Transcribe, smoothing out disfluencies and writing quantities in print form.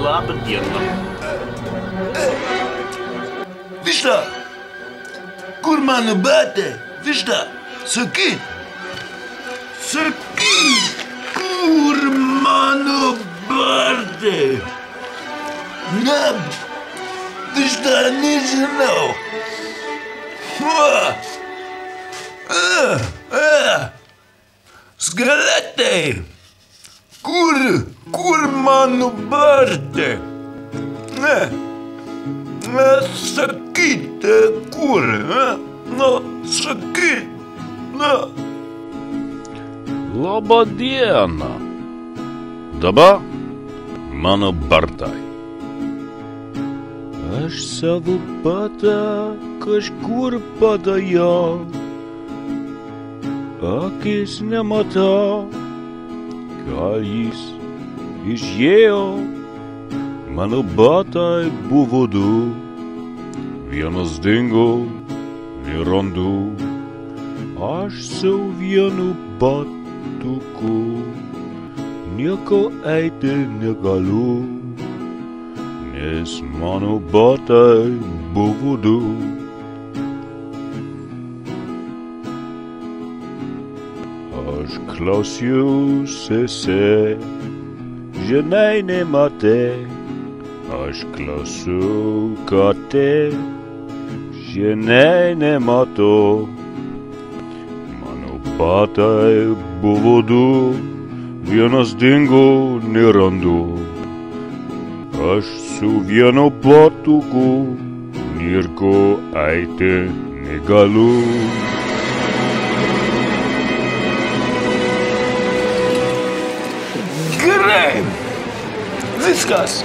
Labą dieną. Višta, kur mano batai? Višta, sakyk, kur mano batai? Na, višta, nežinau. Skeletai, kur mano batai? Sakyt, kur, sakyt, Labą dieną. Dabar mano bartai. Aš savo batą kažkur padėjau, akis nematau, gal jis išėjo. Mano batai buvo du, vienas dingo, nerandu. Aš su vienu batuku nieko eiti negaliu, nes mano batai buvo du. Aš klausiausi, žinai nematei. Aš klausau, katė, žinai nematau. Mano batai buvo du, vienas dingo, nerandu. Aš su vienu batuku nirko eiti negaliu. Gerai, viskas.